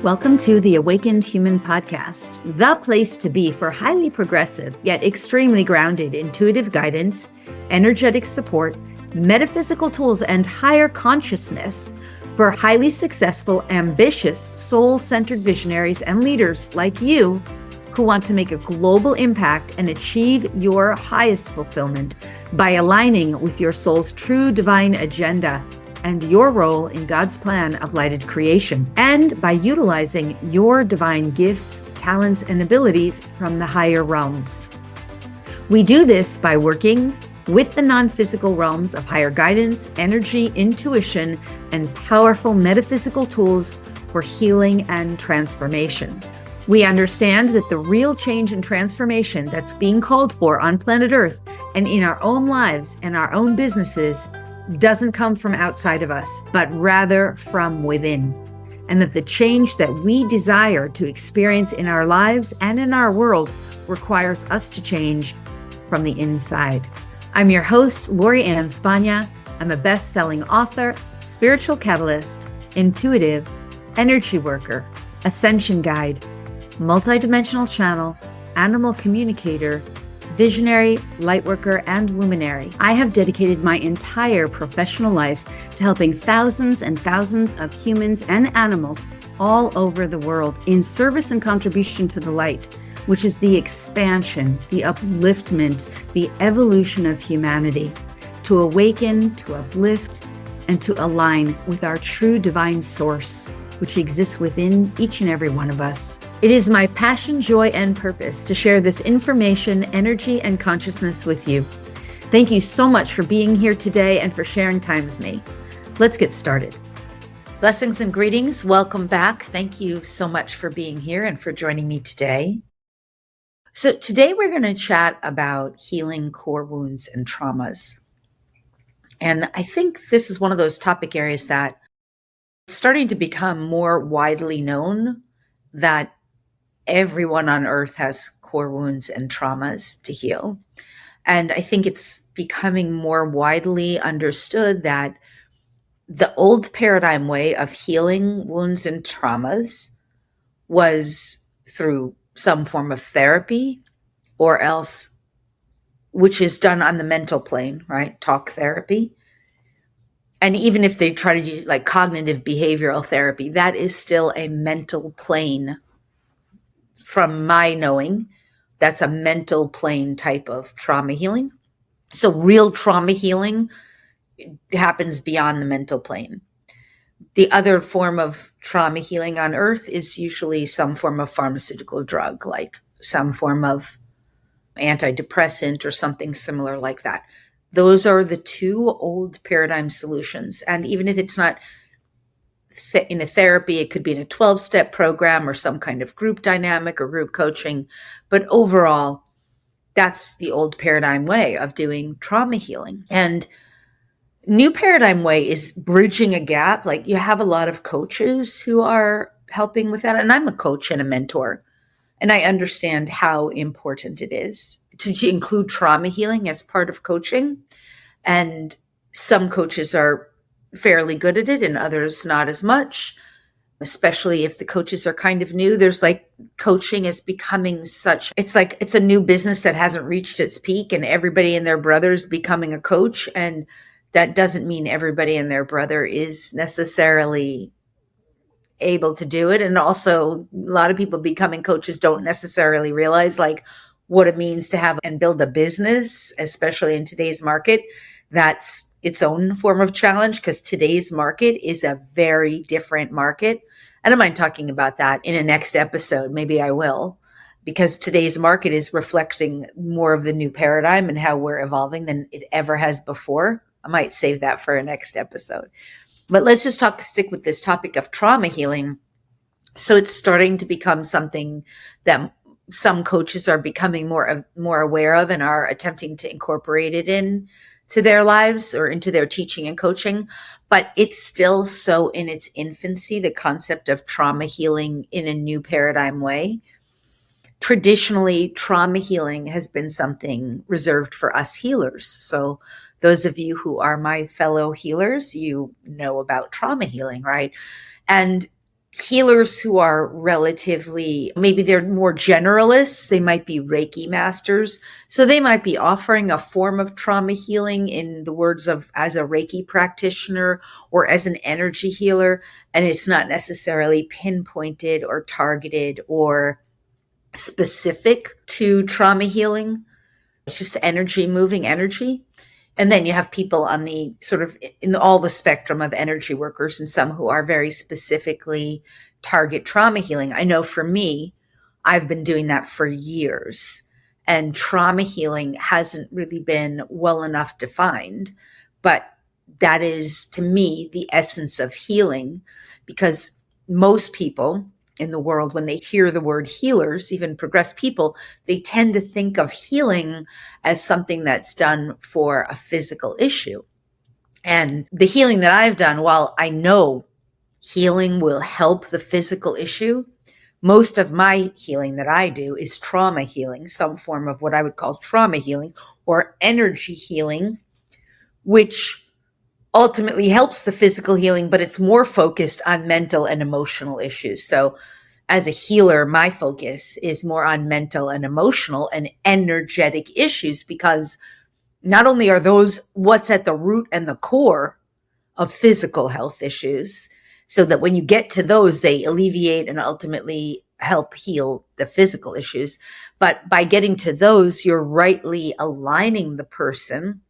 Welcome to the Awakened Human Podcast, the place to be for highly progressive, yet extremely grounded intuitive guidance, energetic support, metaphysical tools, and higher consciousness for highly successful, ambitious, soul-centered visionaries and leaders like you who want to make a global impact and achieve your highest fulfillment by aligning with your soul's true divine agenda and your role in God's plan of lighted creation, and by utilizing your divine gifts, talents, and abilities from the higher realms. We do this by working with the non-physical realms of higher guidance, energy, intuition, and powerful metaphysical tools for healing and transformation. We understand that the real change and transformation that's being called for on planet Earth and in our own lives and our own businesses doesn't come from outside of us, but rather from within. And that the change that we desire to experience in our lives and in our world requires us to change from the inside. I'm your host, Lori Ann Spagna. I'm a best-selling author, spiritual catalyst, intuitive, energy worker, ascension guide, multidimensional channel, animal communicator, visionary, lightworker, and luminary. I have dedicated my entire professional life to helping thousands and thousands of humans and animals all over the world in service and contribution to the light, which is the expansion, the upliftment, the evolution of humanity, to awaken, to uplift, and to align with our true divine source, which exists within each and every one of us. It is my passion, joy, and purpose to share this information, energy, and consciousness with you. Thank you so much for being here today and for sharing time with me. Let's get started. Blessings and greetings. Welcome back. Thank you so much for being here and for joining me today. So today we're going to chat about healing core wounds and traumas. And I think this is one of those topic areas that starting to become more widely known, that everyone on earth has core wounds and traumas to heal. And I think it's becoming more widely understood that the old paradigm way of healing wounds and traumas was through some form of therapy, or else, which is done on the mental plane, right? Talk therapy. And even if they try to do like cognitive behavioral therapy, that is still a mental plane. From my knowing, that's a mental plane type of trauma healing. So real trauma healing happens beyond the mental plane. The other form of trauma healing on earth is usually some form of pharmaceutical drug, like some form of antidepressant or something similar like that. Those are the two old paradigm solutions. And even if it's not in a therapy, it could be in a 12-step program or some kind of group dynamic or group coaching. But overall, that's the old paradigm way of doing trauma healing. And new paradigm way is bridging a gap. Like you have a lot of coaches who are helping with that. And I'm a coach and a mentor. And I understand how important it is to include trauma healing as part of coaching. And some coaches are fairly good at it and others not as much, especially if the coaches are kind of new. There's like coaching is becoming such, it's like it's a new business that hasn't reached its peak and everybody and their brother is becoming a coach. And that doesn't mean everybody and their brother is necessarily able to do it. And also a lot of people becoming coaches don't necessarily realize like what it means to have and build a business, especially in today's market. That's its own form of challenge because today's market is a very different market. I don't mind talking about that in a next episode. Maybe I will, because today's market is reflecting more of the new paradigm and how we're evolving than it ever has before. I might save that for a next episode. But let's just stick with this topic of trauma healing. So it's starting to become something that some coaches are becoming more aware of and are attempting to incorporate it in to their lives or into their teaching and coaching. But it's still so in its infancy, the concept of trauma healing in a new paradigm way. Traditionally, trauma healing has been something reserved for us healers. So those of you who are my fellow healers, you know about trauma healing, right? And healers who are relatively, maybe they're more generalists. They might be Reiki masters. So they might be offering a form of trauma healing in the words of as a Reiki practitioner or as an energy healer. And it's not necessarily pinpointed or targeted or specific to trauma healing. It's just energy, moving energy. And then you have people on the sort of in all the spectrum of energy workers and some who are very specifically target trauma healing. I know for me, I've been doing that for years, and trauma healing hasn't really been well enough defined, but that is to me the essence of healing, because most people in the world, when they hear the word healers, even progressed people, they tend to think of healing as something that's done for a physical issue. And the healing that I've done, while I know healing will help the physical issue, most of my healing that I do is trauma healing, some form of what I would call trauma healing or energy healing, which ultimately helps the physical healing, but it's more focused on mental and emotional issues. So as a healer, my focus is more on mental and emotional and energetic issues, because not only are those what's at the root and the core of physical health issues, so that when you get to those, they alleviate and ultimately help heal the physical issues. But by getting to those, you're rightly aligning the person,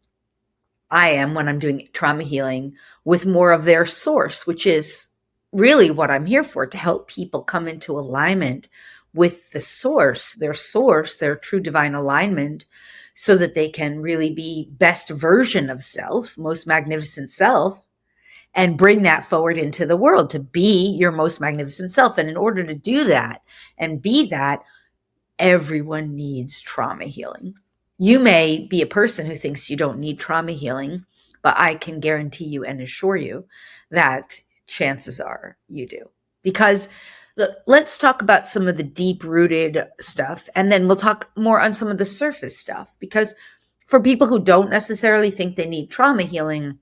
I am when I'm doing trauma healing, with more of their source, which is really what I'm here for, to help people come into alignment with the source, their true divine alignment, so that they can really be best version of self, most magnificent self, and bring that forward into the world to be your most magnificent self. And in order to do that and be that, everyone needs trauma healing. You may be a person who thinks you don't need trauma healing, but I can guarantee you and assure you that chances are you do. Because let's talk about some of the deep rooted stuff, and then we'll talk more on some of the surface stuff. Because for people who don't necessarily think they need trauma healing,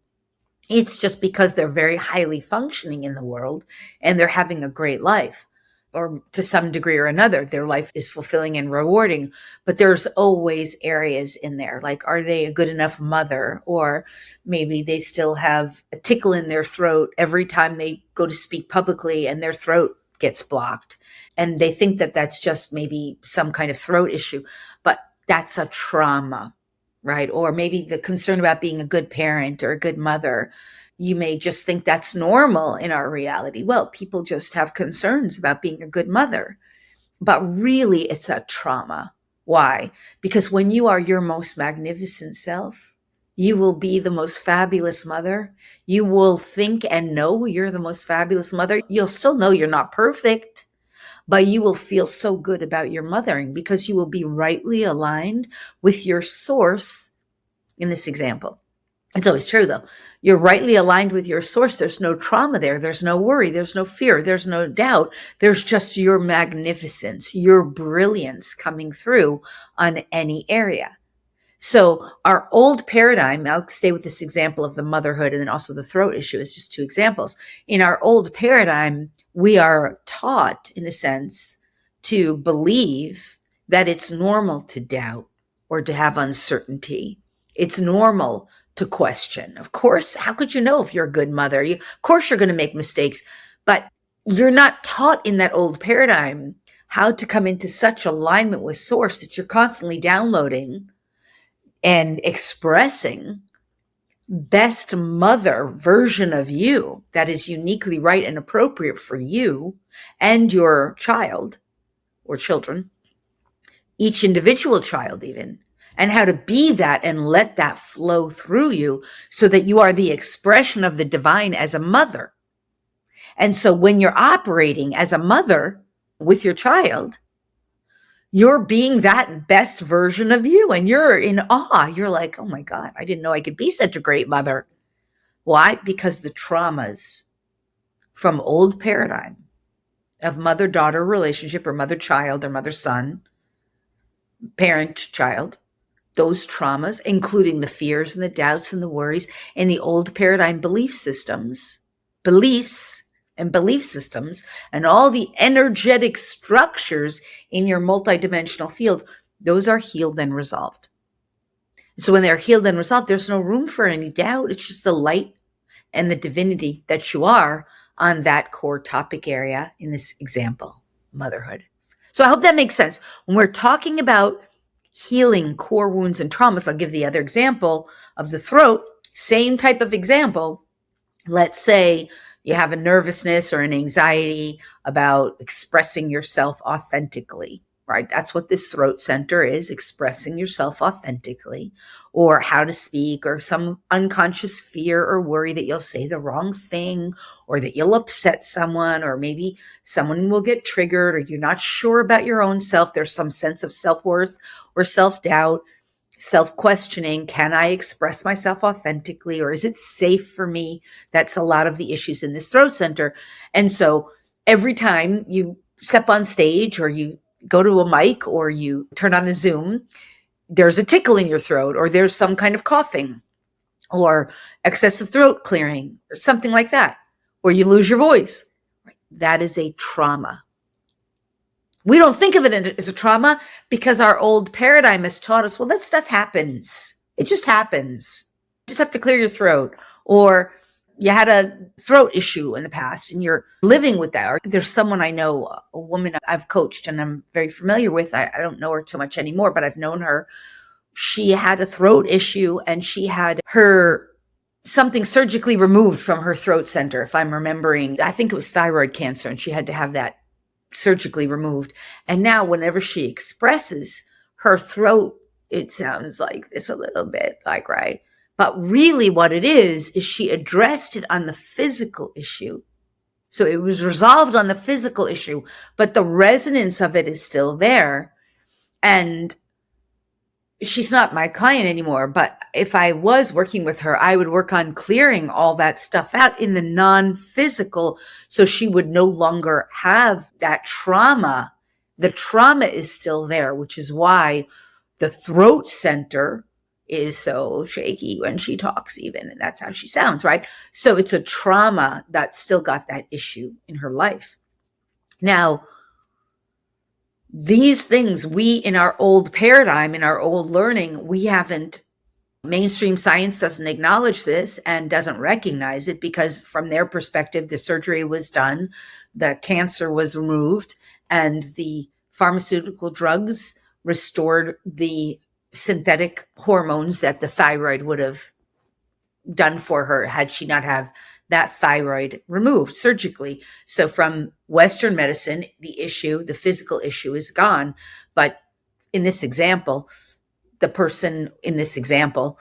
it's just because they're very highly functioning in the world and they're having a great life, or to some degree or another, their life is fulfilling and rewarding. But there's always areas in there, like, are they a good enough mother? Or maybe they still have a tickle in their throat every time they go to speak publicly and their throat gets blocked. And they think that that's just maybe some kind of throat issue, but that's a trauma, right? Or maybe the concern about being a good parent or a good mother. You may just think that's normal in our reality. Well, people just have concerns about being a good mother, but really it's a trauma. Why? Because when you are your most magnificent self, you will be the most fabulous mother. You will think and know you're the most fabulous mother. You'll still know you're not perfect, but you will feel so good about your mothering because you will be rightly aligned with your source in this example. It's always true, though. You're rightly aligned with your source. There's no trauma there. There's no worry. There's no fear. There's no doubt. There's just your magnificence, your brilliance coming through on any area. So our old paradigm, I'll stay with this example of the motherhood and then also the throat issue as just two examples. In our old paradigm, we are taught, in a sense, to believe that it's normal to doubt or to have uncertainty. It's normal to question. Of course, how could you know if you're a good mother? Of course, you're going to make mistakes, but you're not taught in that old paradigm how to come into such alignment with source that you're constantly downloading and expressing best mother version of you that is uniquely right and appropriate for you and your child or children, each individual child even, and how to be that and let that flow through you so that you are the expression of the divine as a mother. And so when you're operating as a mother with your child, you're being that best version of you and you're in awe. You're like, oh my God, I didn't know I could be such a great mother. Why? Because the traumas from old paradigm of mother-daughter relationship or mother-child or mother-son, parent-child, those traumas, including the fears and the doubts and the worries and the old paradigm beliefs, and belief systems and all the energetic structures in your multidimensional field, those are healed and resolved. So when they're healed and resolved, there's no room for any doubt. It's just the light and the divinity that you are on that core topic area in this example, motherhood. So I hope that makes sense. When we're talking about healing core wounds and traumas, I'll give the other example of the throat, same type of example. Let's say you have a nervousness or an anxiety about expressing yourself authentically, right? That's what this throat center is, expressing yourself authentically, or how to speak, or some unconscious fear or worry that you'll say the wrong thing, or that you'll upset someone, or maybe someone will get triggered, or you're not sure about your own self. There's some sense of self-worth or self-doubt, self-questioning. Can I express myself authentically, or is it safe for me? That's a lot of the issues in this throat center. And so every time you step on stage or you go to a mic or you turn on a Zoom, there's a tickle in your throat, or there's some kind of coughing or excessive throat clearing or something like that, or you lose your voice. That is a trauma. We don't think of it as a trauma because our old paradigm has taught us, well, that stuff happens. It just happens. You just have to clear your throat. Or you had a throat issue in the past and you're living with that. Or there's someone I know, a woman I've coached and I'm very familiar with. I don't know her too much anymore, but I've known her. She had a throat issue and she had her something surgically removed from her throat center, if I'm remembering. I think it was thyroid cancer, and she had to have that surgically removed. And now whenever she expresses her throat, it sounds like this a little bit, like, right? But really what it is she addressed it on the physical issue. So it was resolved on the physical issue, but the resonance of it is still there. And she's not my client anymore, but if I was working with her, I would work on clearing all that stuff out in the non-physical so she would no longer have that trauma. The trauma is still there, which is why the throat center is so shaky when she talks even, and that's how she sounds, right? So it's a trauma that still got that issue in her life. Now, these things we, in our old paradigm, in our old learning, we haven't, mainstream science doesn't acknowledge this and doesn't recognize it because from their perspective, the surgery was done, the cancer was removed, and the pharmaceutical drugs restored the synthetic hormones that the thyroid would have done for her had she not have that thyroid removed surgically. So from Western medicine, the issue, the physical issue is gone. But in this example, the person in this example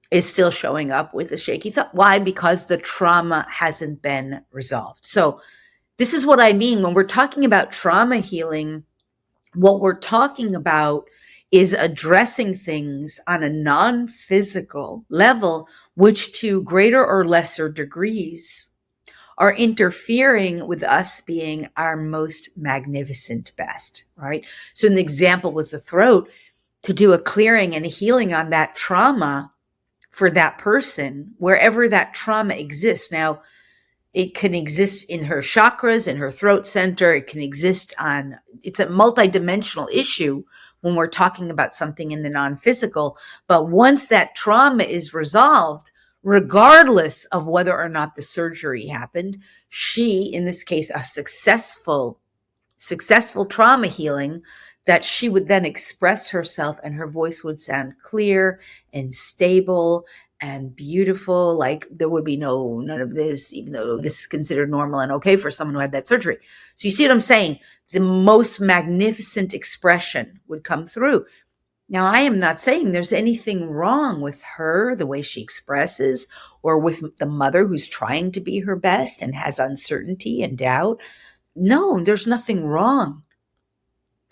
is still showing up with a shaky thought. Why? Because the trauma hasn't been resolved. So this is what I mean when we're talking about trauma healing. What we're talking about is addressing things on a non-physical level, which to greater or lesser degrees are interfering with us being our most magnificent best, right? So in the example with the throat, to do a clearing and a healing on that trauma for that person, wherever that trauma exists. Now, it can exist in her chakras, in her throat center. It can exist on, it's a multidimensional issue when we're talking about something in the non-physical. But once that trauma is resolved, regardless of whether or not the surgery happened, she, in this case, a successful trauma healing, that she would then express herself and her voice would sound clear and stable and beautiful. Like there would be none of this, even though this is considered normal and okay for someone who had that surgery. So you see what I'm saying? The most magnificent expression would come through. Now, I am not saying there's anything wrong with her, the way she expresses, or with the mother who's trying to be her best and has uncertainty and doubt. No, there's nothing wrong.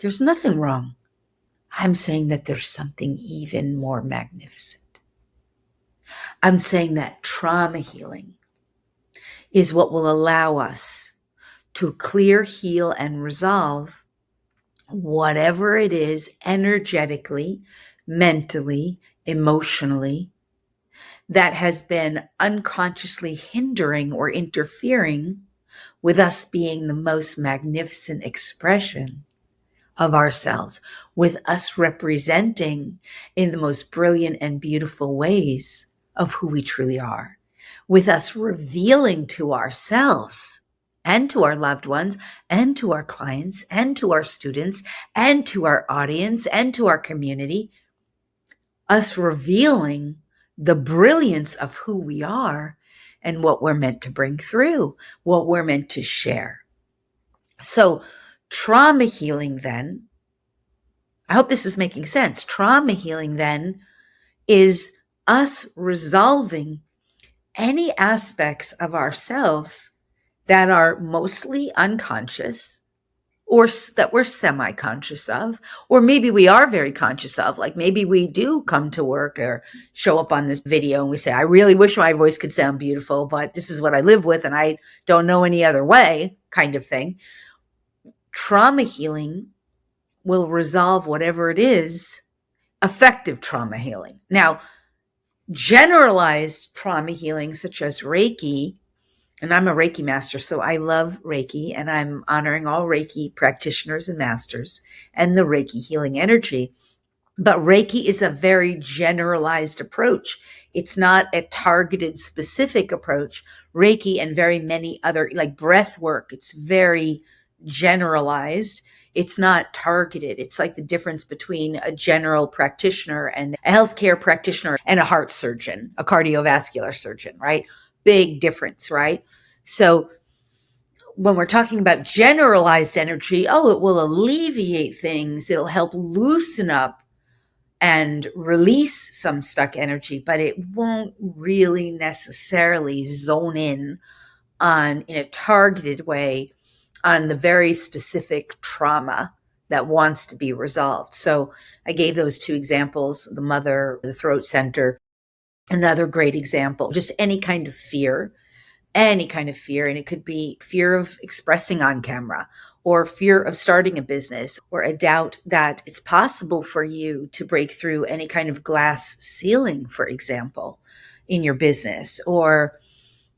There's nothing wrong. I'm saying that there's something even more magnificent. I'm saying that trauma healing is what will allow us to clear, heal, and resolve whatever it is energetically, mentally, emotionally, that has been unconsciously hindering or interfering with us being the most magnificent expression of ourselves, with us representing in the most brilliant and beautiful ways of who we truly are, with us revealing to ourselves and to our loved ones and to our clients and to our students and to our audience and to our community, us revealing the brilliance of who we are and what we're meant to bring through, what we're meant to share. So trauma healing then, I hope this is making sense. Trauma healing then is us resolving any aspects of ourselves that are mostly unconscious or that we're semi-conscious of, or maybe we are very conscious of, like maybe we do come to work or show up on this video and we say, I really wish my voice could sound beautiful, but this is what I live with and I don't know any other way, kind of thing. Trauma healing will resolve whatever it is, effective trauma healing. Now, generalized trauma healing, such as Reiki, and I'm a Reiki master, so I love Reiki, and I'm honoring all Reiki practitioners and masters and the Reiki healing energy. But Reiki is a very generalized approach. It's not a targeted, specific approach. Reiki and very many other, like breath work, it's very generalized. It's not targeted. It's like the difference between a general practitioner and a healthcare practitioner and a heart surgeon, a cardiovascular surgeon, right? Big difference, right? So when we're talking about generalized energy, it will alleviate things. It'll help loosen up and release some stuck energy, but it won't really necessarily zone in in a targeted way on the very specific trauma that wants to be resolved. So I gave those two examples, the mother, the throat center, another great example, just any kind of fear. Any kind of fear. And it could be fear of expressing on camera or fear of starting a business or a doubt that it's possible for you to break through any kind of glass ceiling, for example, in your business, or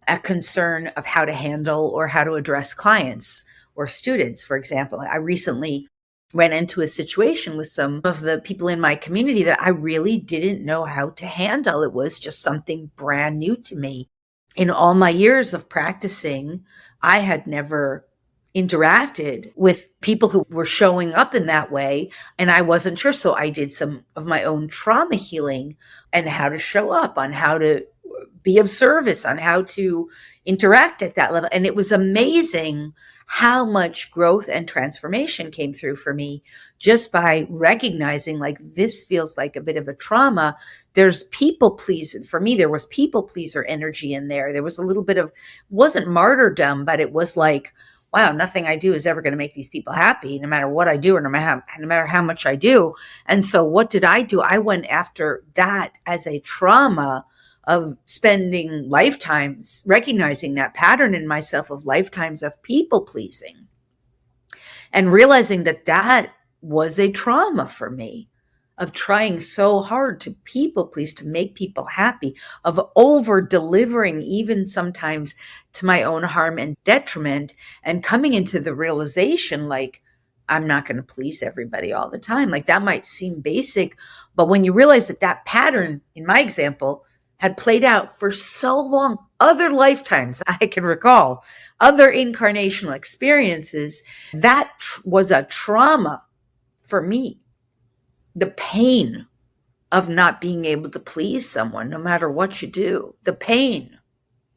a concern of how to handle or how to address clients or students. For example, I recently ran into a situation with some of the people in my community that I really didn't know how to handle. It was just something brand new to me. In all my years of practicing, I had never interacted with people who were showing up in that way, and I wasn't sure. So I did some of my own trauma healing and how to show up, on how to be of service, on how to interact at that level. And it was amazing how much growth and transformation came through for me just by recognizing, like, this feels like a bit of a trauma. There's people pleasing. For me, there was people pleaser energy in there. There was a little bit of, wasn't martyrdom, but it was like, wow, nothing I do is ever going to make these people happy, no matter what I do or no matter how much I do. And so what did I do? I went after that as a trauma of spending lifetimes, recognizing that pattern in myself of lifetimes of people pleasing and realizing that that was a trauma for me, of trying so hard to people please, to make people happy, of over delivering, even sometimes to my own harm and detriment, and coming into the realization, like, I'm not going to please everybody all the time. Like, that might seem basic, but when you realize that that pattern, in my example, had played out for so long, other lifetimes I can recall, other incarnational experiences, that was a trauma for me. The pain of not being able to please someone, no matter what you do, the pain,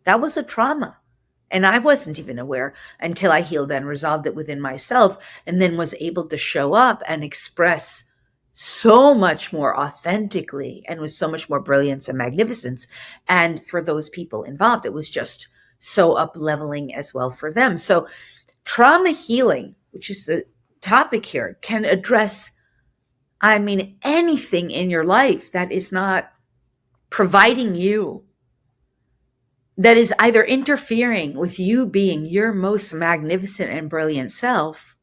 that was a trauma. And I wasn't even aware until I healed and resolved it within myself, and then was able to show up and express so much more authentically and with so much more brilliance and magnificence. And for those people involved, it was just so up-leveling as well for them. So trauma healing, which is the topic here, can address, anything in your life that is not providing you, that is either interfering with you being your most magnificent and brilliant self,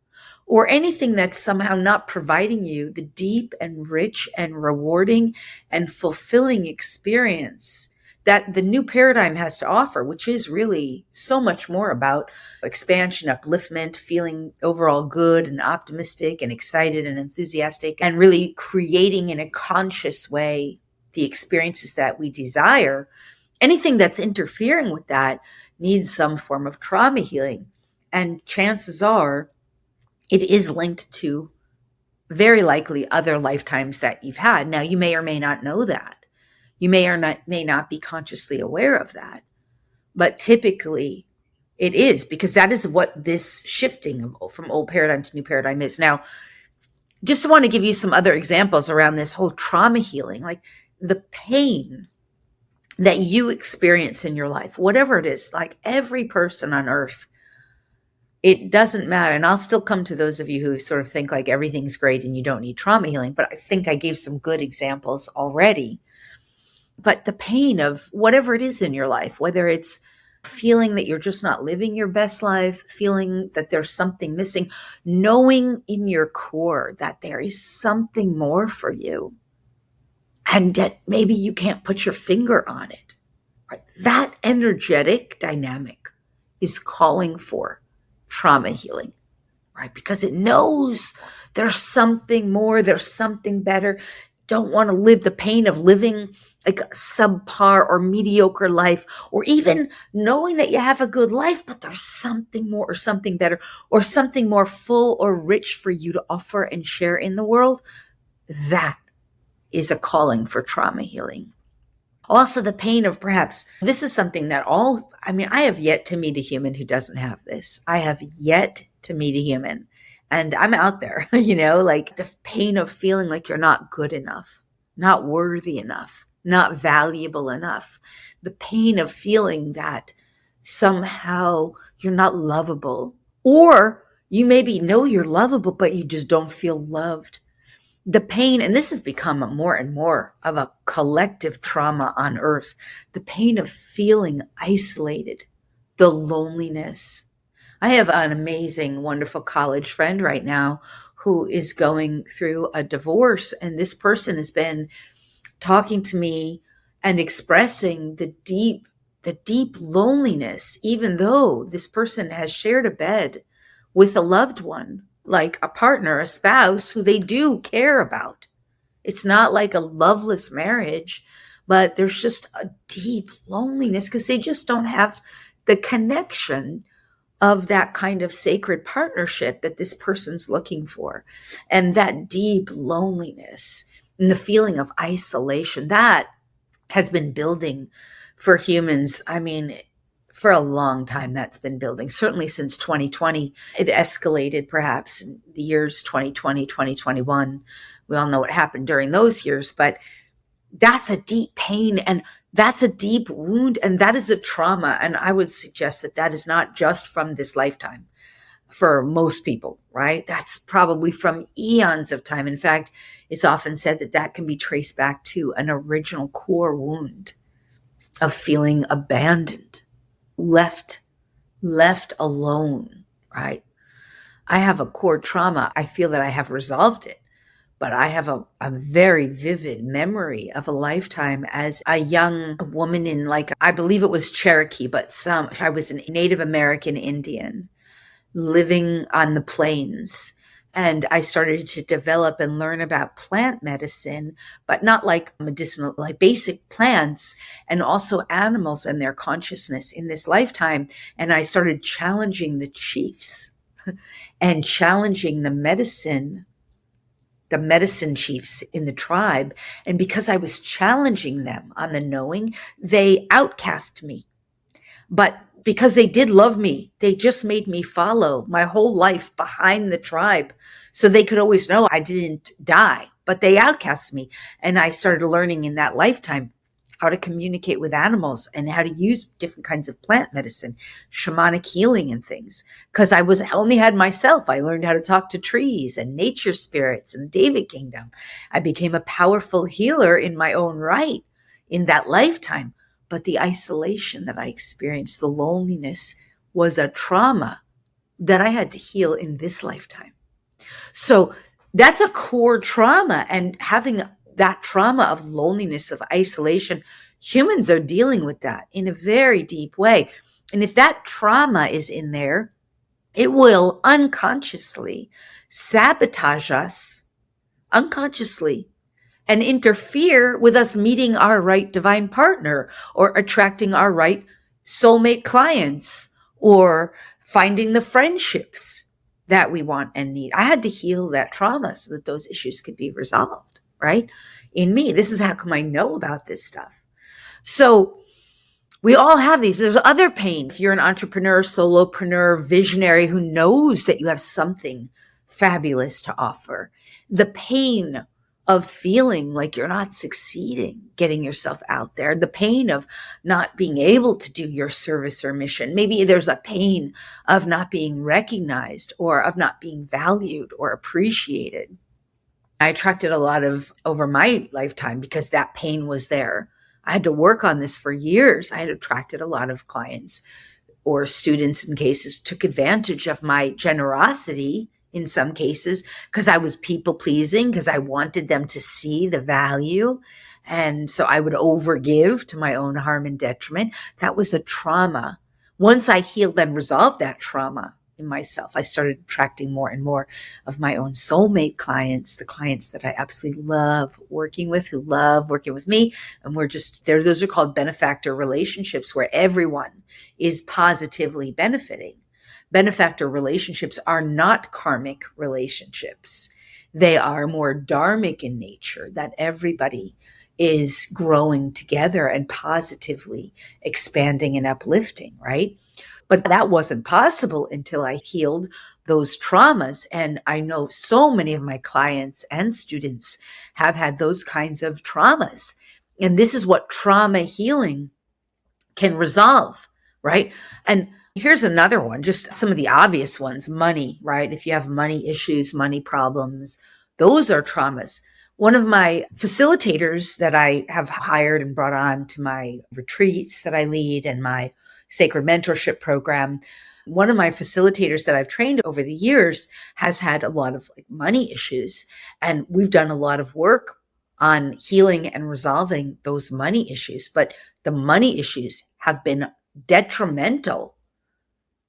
or anything that's somehow not providing you the deep and rich and rewarding and fulfilling experience that the new paradigm has to offer, which is really so much more about expansion, upliftment, feeling overall good and optimistic and excited and enthusiastic, and really creating in a conscious way the experiences that we desire. Anything that's interfering with that needs some form of trauma healing. And chances are it is linked to very likely other lifetimes that you've had. Now, you may or may not know that. You may not be consciously aware of that. But typically it is, because that is what this shifting from old paradigm to new paradigm is. Now, just want to give you some other examples around this whole trauma healing, like the pain that you experience in your life, whatever it is, like every person on earth, it doesn't matter. And I'll still come to those of you who sort of think like everything's great and you don't need trauma healing. But I think I gave some good examples already. But the pain of whatever it is in your life, whether it's feeling that you're just not living your best life, feeling that there's something missing, knowing in your core that there is something more for you and that maybe you can't put your finger on it. Right? That energetic dynamic is calling for trauma healing, right? Because it knows there's something more, there's something better. Don't want to live the pain of living like a subpar or mediocre life, or even knowing that you have a good life, but there's something more or something better or something more full or rich for you to offer and share in the world. That is a calling for trauma healing. Also, the pain of perhaps, this is something that I have yet to meet a human who doesn't have this. I have yet to meet a human, and I'm out there, like the pain of feeling like you're not good enough, not worthy enough, not valuable enough. The pain of feeling that somehow you're not lovable, or you maybe know you're lovable, but you just don't feel loved. The pain, and this has become more and more of a collective trauma on earth, the pain of feeling isolated, the loneliness. I have an amazing, wonderful college friend right now who is going through a divorce, and this person has been talking to me and expressing the deep loneliness, even though this person has shared a bed with a loved one, like a partner, a spouse who they do care about. It's not like a loveless marriage, but there's just a deep loneliness because they just don't have the connection of that kind of sacred partnership that this person's looking for. And that deep loneliness and the feeling of isolation, that has been building for humans. I mean, for a long time that's been building, certainly since 2020. It escalated perhaps in the years 2020, 2021. We all know what happened during those years, but that's a deep pain and that's a deep wound and that is a trauma. And I would suggest that that is not just from this lifetime for most people, right? That's probably from eons of time. In fact, it's often said that that can be traced back to an original core wound of feeling abandoned, left alone, right? I have a core trauma. I feel that I have resolved it, but I have a very vivid memory of a lifetime as a young woman in, like, I believe it was Cherokee, but I was a Native American Indian living on the plains. And I started to develop and learn about plant medicine, but not like medicinal, like basic plants, and also animals and their consciousness in this lifetime. And I started challenging the chiefs and challenging the medicine chiefs in the tribe. And because I was challenging them on the knowing, they outcast me. But because they did love me, they just made me follow my whole life behind the tribe so they could always know I didn't die, but they outcast me. And I started learning in that lifetime how to communicate with animals and how to use different kinds of plant medicine, shamanic healing and things. Because I only had myself. I learned how to talk to trees and nature spirits and the David Kingdom. I became a powerful healer in my own right in that lifetime. But the isolation that I experienced, the loneliness, was a trauma that I had to heal in this lifetime. So that's a core trauma. And having that trauma of loneliness, of isolation, Humans are dealing with that in a very deep way. And if that trauma is in there, it will unconsciously sabotage us unconsciously and interfere with us meeting our right divine partner or attracting our right soulmate clients or finding the friendships that we want and need. I had to heal that trauma so that those issues could be resolved, right? In me. This is how come I know about this stuff. So we all have these. There's other pain. If you're an entrepreneur, solopreneur, visionary who knows that you have something fabulous to offer, the pain of feeling like you're not succeeding, getting yourself out there, the pain of not being able to do your service or mission. Maybe there's a pain of not being recognized or of not being valued or appreciated. I attracted a lot of over my lifetime because that pain was there. I had to work on this for years. I had attracted a lot of clients or students in cases took advantage of my generosity in some cases because I was people pleasing, because I wanted them to see the value. And so I would overgive to my own harm and detriment. That was a trauma. Once I healed and resolved that trauma in myself, I started attracting more and more of my own soulmate clients, the clients that I absolutely love working with, who love working with me. And we're just there. Those are called benefactor relationships where everyone is positively benefiting. Benefactor relationships are not karmic relationships. They are more dharmic in nature, that everybody is growing together and positively expanding and uplifting, right? But that wasn't possible until I healed those traumas. And I know so many of my clients and students have had those kinds of traumas. And this is what trauma healing can resolve, right? And here's another one, just some of the obvious ones. Money, right? If you have money issues, money problems, those are traumas. One of my facilitators that I have hired and brought on to my retreats that I lead and my sacred mentorship program, one of my facilitators that I've trained over the years has had a lot of money issues. And we've done a lot of work on healing and resolving those money issues. But the money issues have been detrimental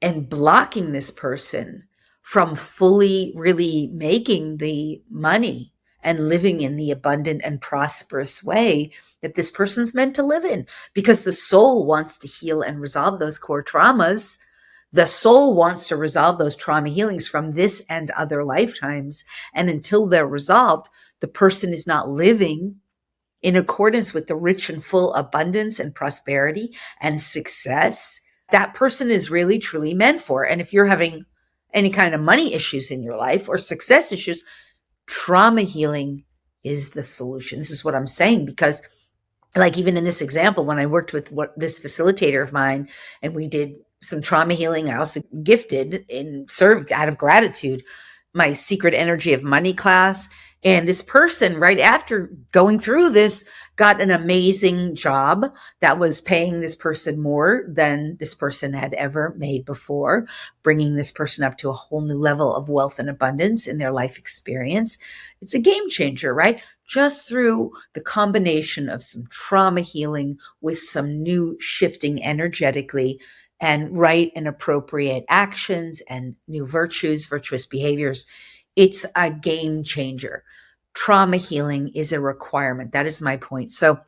and blocking this person from fully really making the money and living in the abundant and prosperous way that this person's meant to live in, because the soul wants to heal and resolve those core traumas. The soul wants to resolve those trauma healings from this and other lifetimes. And until they're resolved, the person is not living in accordance with the rich and full abundance and prosperity and success that person is really truly meant for. And if you're having any kind of money issues in your life or success issues, trauma healing is the solution. This is what I'm saying, because like even in this example, when I worked with this facilitator of mine and we did some trauma healing, I also gifted and served out of gratitude my secret energy of money class. And this person, right after going through this, got an amazing job that was paying this person more than this person had ever made before, bringing this person up to a whole new level of wealth and abundance in their life experience. It's a game changer, right? Just through the combination of some trauma healing with some new shifting energetically and right and appropriate actions and new virtues, virtuous behaviors. It's a game changer. Trauma healing is a requirement. That is my point. So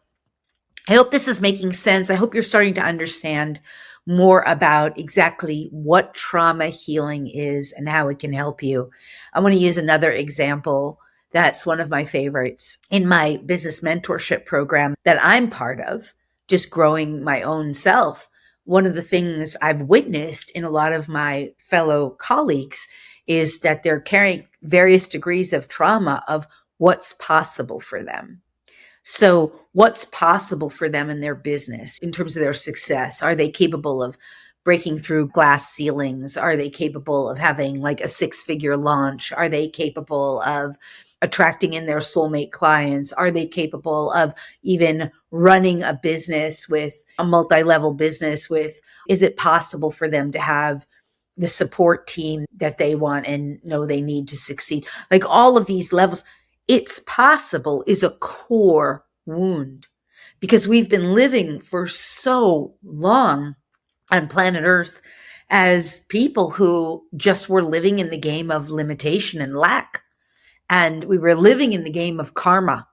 I hope this is making sense. I hope you're starting to understand more about exactly what trauma healing is and how it can help you. I want to use another example that's one of my favorites in my business mentorship program that I'm part of, just growing my own self. One of the things I've witnessed in a lot of my fellow colleagues is that they're carrying various degrees of trauma of what's possible for them. So what's possible for them in their business in terms of their success? Are they capable of breaking through glass ceilings? Are they capable of having like a 6-figure launch? Are they capable of attracting in their soulmate clients? Are they capable of even running a business with a multi-level business with, is it possible for them to have the support team that they want and know they need to succeed? Like all of these levels, it's possible is a core wound because we've been living for so long on planet Earth as people who just were living in the game of limitation and lack. And we were living in the game of karma.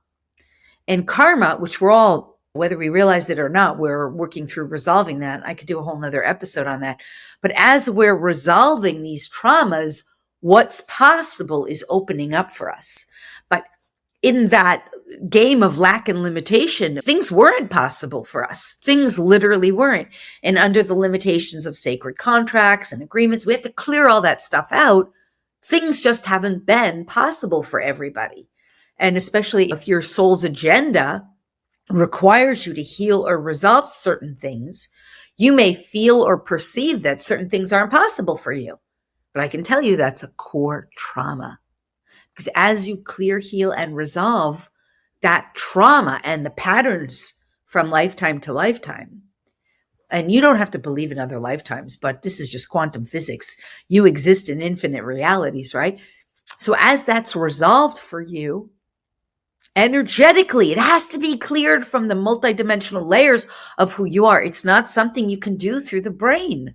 And karma, which we're all, whether we realize it or not, we're working through resolving that. I could do a whole nother episode on that. But as we're resolving these traumas, what's possible is opening up for us. But in that game of lack and limitation, things weren't possible for us. Things literally weren't. And under the limitations of sacred contracts and agreements, we have to clear all that stuff out. Things just haven't been possible for everybody. And especially if your soul's agenda requires you to heal or resolve certain things, you may feel or perceive that certain things aren't possible for you. But I can tell you that's a core trauma. Because as you clear, heal, and resolve that trauma and the patterns from lifetime to lifetime, and you don't have to believe in other lifetimes, but this is just quantum physics. You exist in infinite realities, right? So as that's resolved for you, energetically, it has to be cleared from the multidimensional layers of who you are. It's not something you can do through the brain.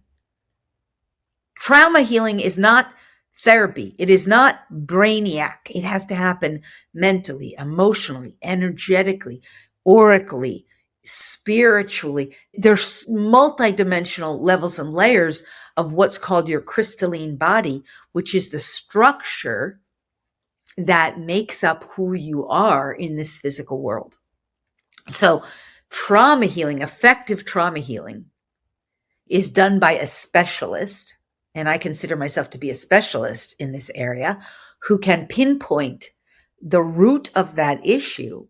Trauma healing is not therapy. It is not brainiac. It has to happen mentally, emotionally, energetically, aurically, spiritually. There's multidimensional levels and layers of what's called your crystalline body, which is the structure that makes up who you are in this physical world. So trauma healing, effective trauma healing, is done by a specialist, and I consider myself to be a specialist in this area, who can pinpoint the root of that issue,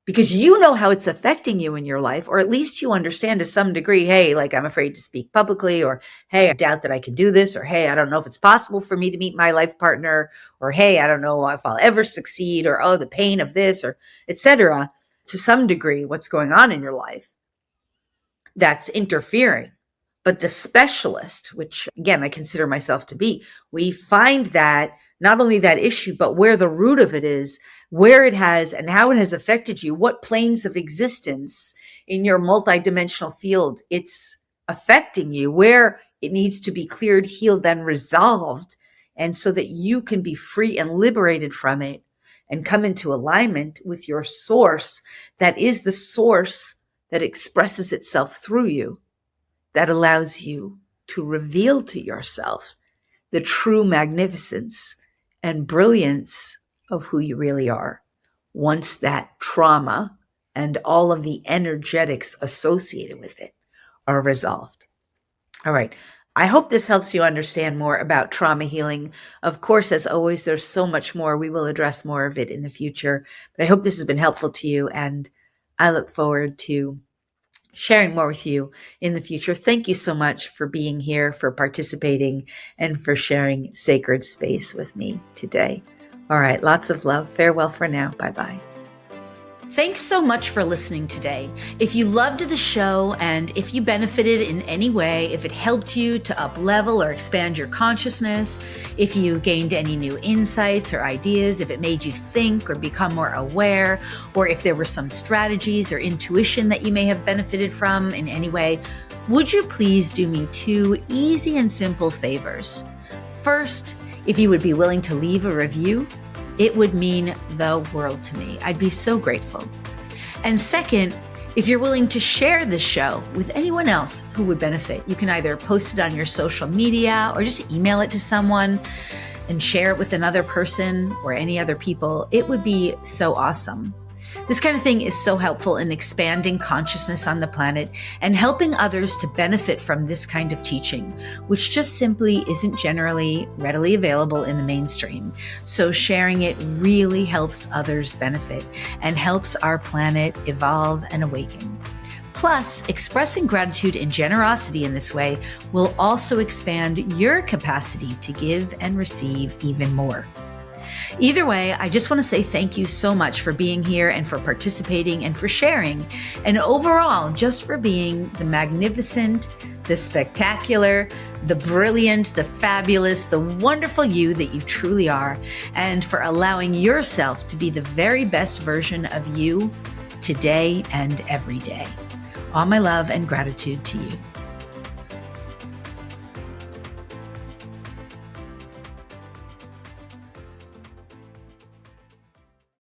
because you know how it's affecting you in your life, or at least you understand to some degree, hey, like I'm afraid to speak publicly, or hey, I doubt that I can do this, or hey, I don't know if it's possible for me to meet my life partner, or hey, I don't know if I'll ever succeed, or oh, the pain of this, or etc. To some degree, what's going on in your life that's interfering. But the specialist, which again, I consider myself to be, we find that not only that issue, but where the root of it is, where it has and how it has affected you, what planes of existence in your multidimensional field it's affecting you, where it needs to be cleared, healed, and resolved. And so that you can be free and liberated from it and come into alignment with your source that is the source that expresses itself through you, that allows you to reveal to yourself the true magnificence and brilliance of who you really are once that trauma and all of the energetics associated with it are resolved. All right. I hope this helps you understand more about trauma healing. Of course, as always, there's so much more. We will address more of it in the future, but I hope this has been helpful to you, and I look forward to sharing more with you in the future. Thank you so much for being here, for participating, and for sharing sacred space with me today. All right, lots of love. Farewell for now. Bye-bye. Thanks so much for listening today. If you loved the show and if you benefited in any way, if it helped you to up-level or expand your consciousness, if you gained any new insights or ideas, if it made you think or become more aware, or if there were some strategies or intuition that you may have benefited from in any way, would you please do me two easy and simple favors? First, if you would be willing to leave a review, it would mean the world to me. I'd be so grateful. And second, if you're willing to share this show with anyone else who would benefit, you can either post it on your social media or just email it to someone and share it with another person or any other people. It would be so awesome. This kind of thing is so helpful in expanding consciousness on the planet and helping others to benefit from this kind of teaching, which just simply isn't generally readily available in the mainstream. So sharing it really helps others benefit and helps our planet evolve and awaken. Plus, expressing gratitude and generosity in this way will also expand your capacity to give and receive even more. Either way, I just want to say thank you so much for being here and for participating and for sharing, and overall, just for being the magnificent, the spectacular, the brilliant, the fabulous, the wonderful you that you truly are, and for allowing yourself to be the very best version of you today and every day. All my love and gratitude to you.